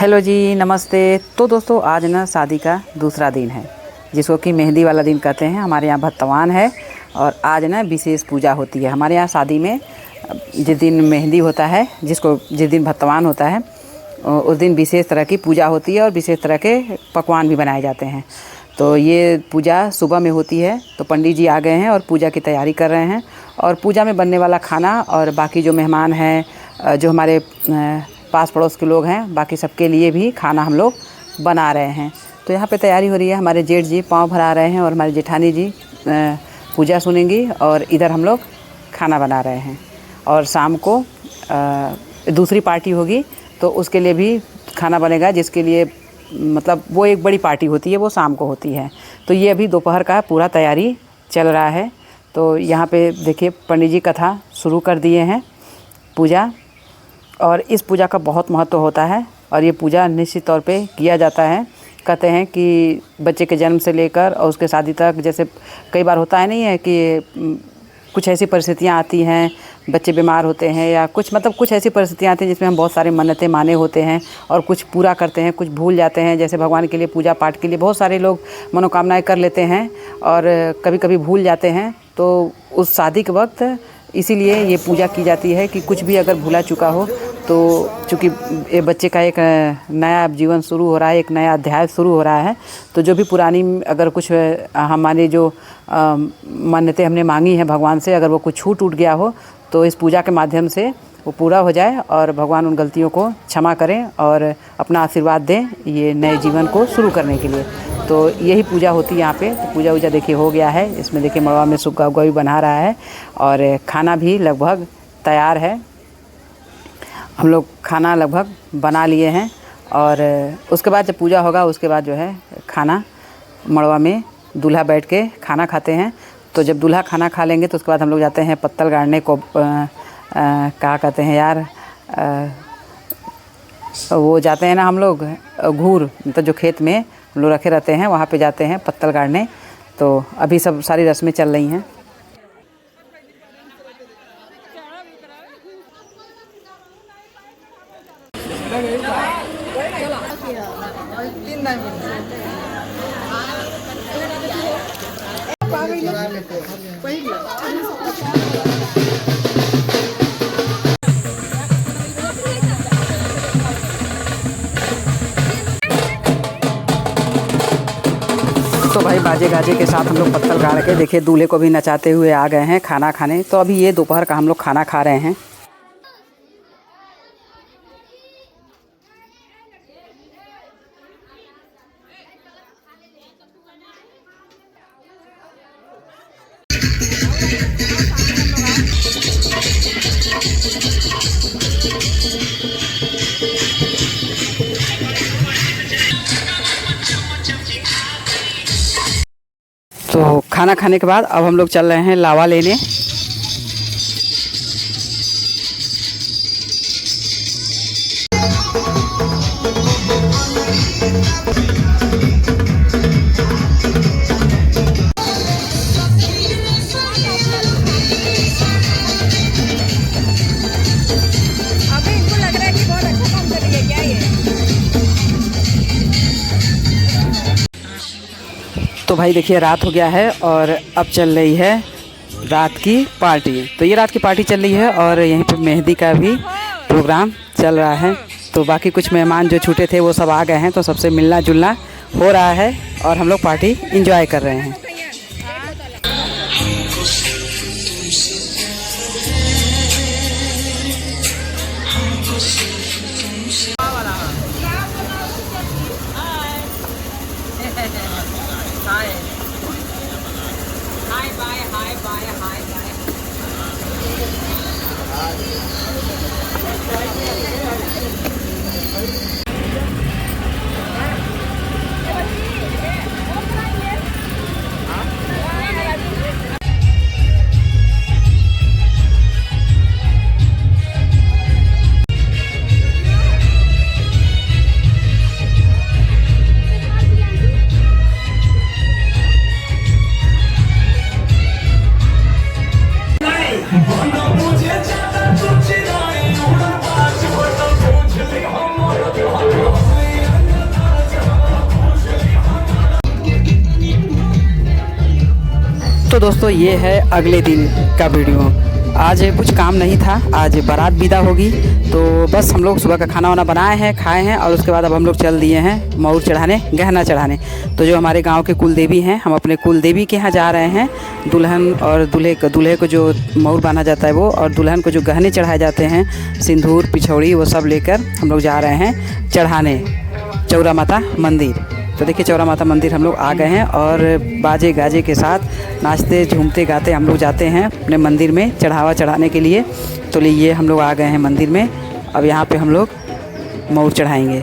Hello जी, नमस्ते। तो दोस्तों आज ना शादी का दूसरा दिन है जिसको कि मेहंदी वाला दिन कहते हैं। हमारे यहाँ भत्तवान है और आज ना विशेष पूजा होती है हमारे यहाँ शादी में। जिस दिन मेहंदी होता है, जिस दिन भत्तवान होता है उस दिन विशेष तरह की पूजा होती है और विशेष तरह के पकवान भी बनाए जाते हैं। तो ये पूजा सुबह में होती है। तो पंडित जी आ गए हैं और पूजा की तैयारी कर रहे हैं और पूजा में बनने वाला खाना और बाकी जो मेहमान हैं, जो हमारे पास पड़ोस के लोग हैं, बाकी सबके लिए भी खाना हम लोग बना रहे हैं। तो यहाँ पे तैयारी हो रही है। हमारे जेठ जी पाँव भरा रहे हैं और हमारी जेठानी जी पूजा सुनेंगी और इधर हम लोग खाना बना रहे हैं। और शाम को दूसरी पार्टी होगी तो उसके लिए भी खाना बनेगा, जिसके लिए मतलब वो एक बड़ी पार्टी होती है, वो शाम को होती है। तो ये अभी दोपहर का पूरा तैयारी चल रहा है। तो यहाँ पे देखिए पंडित जी कथा शुरू कर दिए हैं पूजा। और इस पूजा का बहुत महत्व होता है और ये पूजा निश्चित तौर पे किया जाता है। कहते हैं कि बच्चे के जन्म से लेकर और उसके शादी तक, जैसे कई बार होता है नहीं है कि कुछ ऐसी परिस्थितियाँ आती हैं, बच्चे बीमार होते हैं या कुछ ऐसी परिस्थितियाँ आती हैं जिसमें हम बहुत सारे मन्नतें माने होते हैं और कुछ पूरा करते हैं, कुछ भूल जाते हैं। जैसे भगवान के लिए पूजा पाठ के लिए बहुत सारे लोग मनोकामनाएं कर लेते हैं और कभी कभी भूल जाते हैं। तो उस शादी के वक्त इसीलिए ये पूजा की जाती है कि कुछ भी अगर भूला चुका हो तो चूँकि ये बच्चे का एक नया जीवन शुरू हो रहा है, एक नया अध्याय शुरू हो रहा है। तो जो भी पुरानी अगर कुछ हमारी जो मन्नतें हमने मांगी हैं भगवान से, अगर वो कुछ छूट टूट गया हो तो इस पूजा के माध्यम से वो पूरा हो जाए और भगवान उन गलतियों को क्षमा करें और अपना आशीर्वाद दें ये नए जीवन को शुरू करने के लिए। तो यही पूजा होती है यहाँ पे। तो पूजा वूजा देखिए हो गया है। इसमें देखिए मड़वा में सुग्गा उग्गा भी बना रहा है और खाना भी लगभग तैयार है। हम लोग खाना लगभग बना लिए हैं और उसके बाद जब पूजा होगा उसके बाद जो है खाना मड़वा में दूल्हा बैठ के खाना खाते हैं। तो जब दूल्हा खाना खा लेंगे तो उसके बाद हम लोग जाते हैं पत्तल गाड़ने को, क्या कहते हैं यार, वो जाते हैं ना हम लोग घूर, मतलब जो खेत में हम लोग रखे रहते हैं वहाँ पे जाते हैं पत्तल गाड़ने। तो अभी सब सारी रस्में चल रही हैं। तो भाई बाजे गाजे के साथ हम लोग पत्तल गाड़ के देखिए दूल्हे को भी नचाते हुए आ गए हैं खाना खाने। तो अभी ये दोपहर का हम लोग खाना खा रहे हैं। तो खाना खाने के बाद अब हम लोग चल रहे हैं लावा लेने। अभी इनको लग रहा है कि बहुत अच्छा काम कर रही है क्या ये। तो भाई देखिए रात हो गया है और अब चल रही है रात की पार्टी। तो ये रात की पार्टी चल रही है और यहीं पे मेहंदी का भी प्रोग्राम चल रहा है। तो बाकी कुछ मेहमान जो छूटे थे वो सब आ गए हैं, तो सबसे मिलना जुलना हो रहा है और हम लोग पार्टी एंजॉय कर रहे हैं। तो दोस्तों ये है अगले दिन का वीडियो। आज कुछ काम नहीं था, आज बारात विदा होगी, तो बस हम लोग सुबह का खाना वाना बनाए हैं, खाए हैं और उसके बाद अब हम लोग चल दिए हैं मऊर चढ़ाने, गहना चढ़ाने। तो जो हमारे गांव के कुल देवी हैं, हम अपने कुल देवी के यहाँ जा रहे हैं। दुल्हन और दूल्हे को जो मऊर बांधा जाता है वो, और दुल्हन को जो गहने चढ़ाए जाते हैं, सिंदूर पिछौड़ी वो सब लेकर हम लोग जा रहे हैं चढ़ाने चौरा माता मंदिर। तो देखिए चौरा माता मंदिर हम लोग आ गए हैं और बाजे गाजे के साथ नाचते झूमते गाते हम लोग जाते हैं अपने मंदिर में चढ़ावा चढ़ाने के लिए। तो ये हम लोग आ गए हैं मंदिर में, अब यहाँ पे हम लोग मऊर चढ़ाएंगे।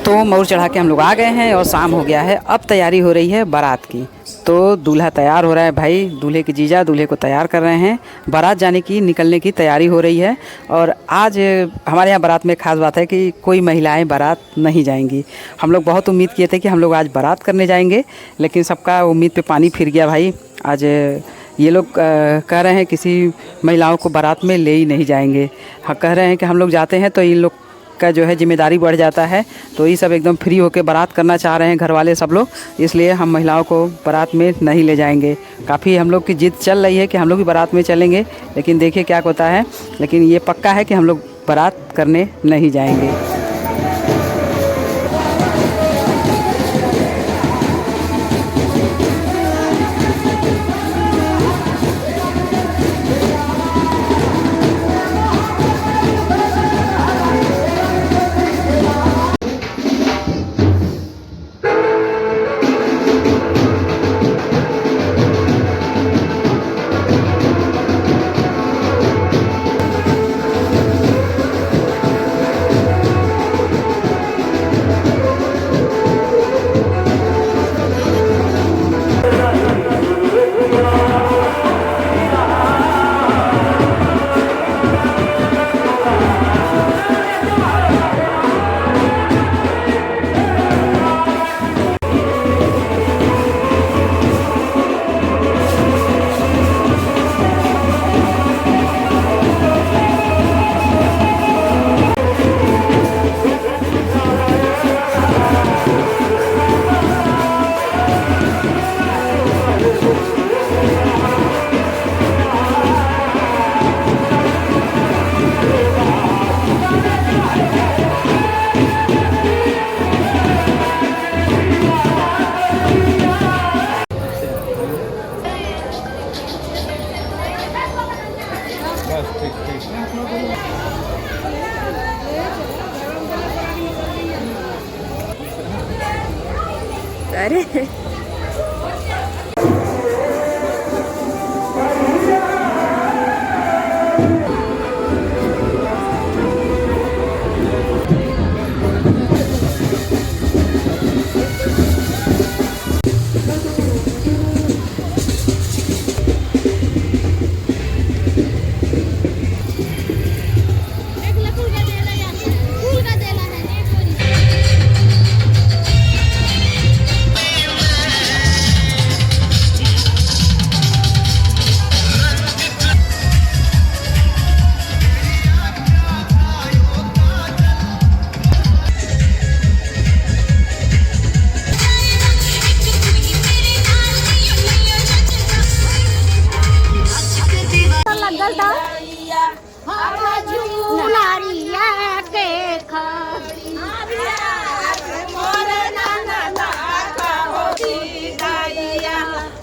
तो मऊर चढ़ा के हम लोग आ गए हैं और शाम हो गया है। अब तैयारी हो रही है बारात की। तो दूल्हा तैयार हो रहा है भाई, दूल्हे के जीजा दूल्हे को तैयार कर रहे हैं, बारात जाने की निकलने की तैयारी हो रही है। और आज हमारे यहाँ बारात में ख़ास बात है कि कोई महिलाएं बारात नहीं जाएंगी। हम लोग बहुत उम्मीद किए थे कि हम लोग आज बारात करने जाएंगे, लेकिन सबका उम्मीद पे पानी फिर गया भाई। आज ये लोग कह रहे हैं किसी महिलाओं को बारात में ले ही नहीं जाएंगे। हाँ, कह रहे हैं कि हम लोग जाते हैं तो इन लोग का जो है जिम्मेदारी बढ़ जाता है। तो ये सब एकदम फ्री होकर बारात करना चाह रहे हैं घर वाले सब लोग, इसलिए हम महिलाओं को बारात में नहीं ले जाएंगे। काफ़ी हम लोग की जिद चल रही है कि हम लोग भी बारात में चलेंगे, लेकिन देखिए क्या होता है। लेकिन ये पक्का है कि हम लोग बारात करने नहीं जाएंगे।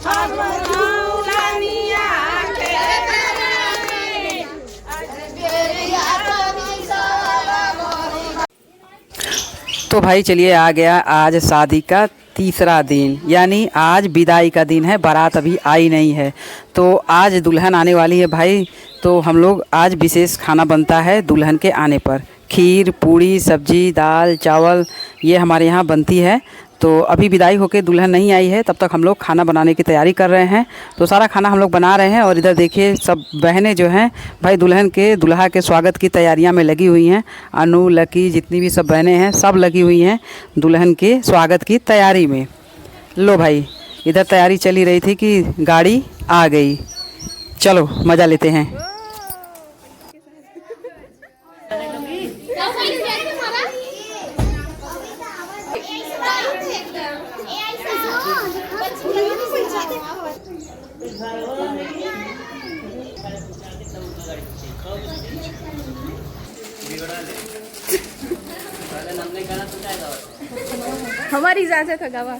तो भाई चलिए आ गया आज शादी का तीसरा दिन, यानी आज विदाई का दिन है। बारात अभी आई नहीं है, तो आज दुल्हन आने वाली है भाई। तो हम लोग आज विशेष खाना बनता है दुल्हन के आने पर। खीर, पूड़ी, सब्जी, दाल, चावल ये हमारे यहाँ बनती है। तो अभी विदाई होके दुल्हन नहीं आई है, तब तक हम लोग खाना बनाने की तैयारी कर रहे हैं। तो सारा खाना हम लोग बना रहे हैं। और इधर देखिए सब बहनें जो हैं भाई दुल्हन के दूल्हा के स्वागत की तैयारियां में लगी हुई हैं। अनु, लकी, जितनी भी सब बहनें हैं सब लगी हुई हैं दुल्हन के स्वागत की तैयारी में। लो भाई इधर तैयारी चली रही थी कि गाड़ी आ गई। चलो मज़ा लेते हैं। हमारी इजाजत है गवा।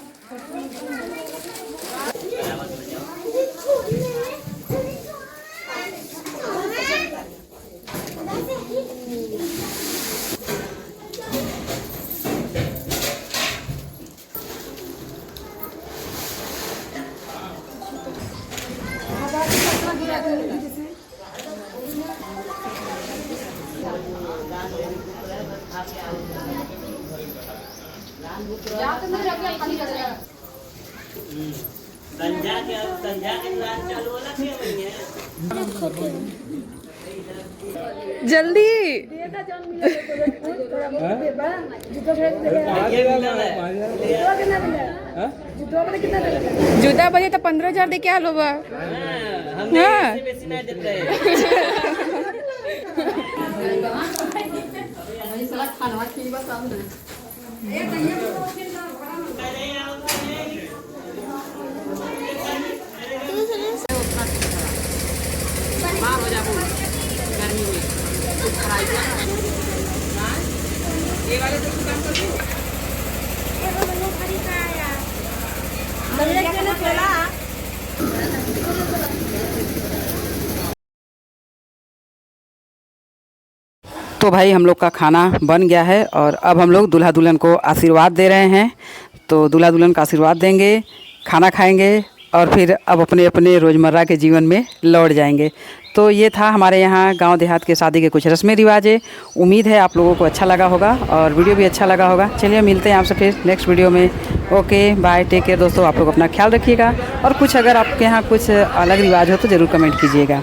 जल्दी जुदा बजे तो 15,000 दे क्या लो बा। हाँ तो भाई हम लोग का खाना बन गया है और अब हम लोग दूल्हा दुल्हन को आशीर्वाद दे रहे हैं। तो दूल्हा दुल्हन का आशीर्वाद देंगे, खाना खाएंगे और फिर अब अपने अपने रोज़मर्रा के जीवन में लौट जाएंगे। तो ये था हमारे यहाँ गांव देहात के शादी के कुछ रस्में रिवाजें। उम्मीद है आप लोगों को अच्छा लगा होगा और वीडियो भी अच्छा लगा होगा। चलिए मिलते हैं आपसे फिर नेक्स्ट वीडियो में। ओके बाय, टेक केयर दोस्तों। आप लोग अपना ख्याल रखिएगा और कुछ अगर आपके यहाँ कुछ अलग रिवाज हो तो ज़रूर कमेंट कीजिएगा।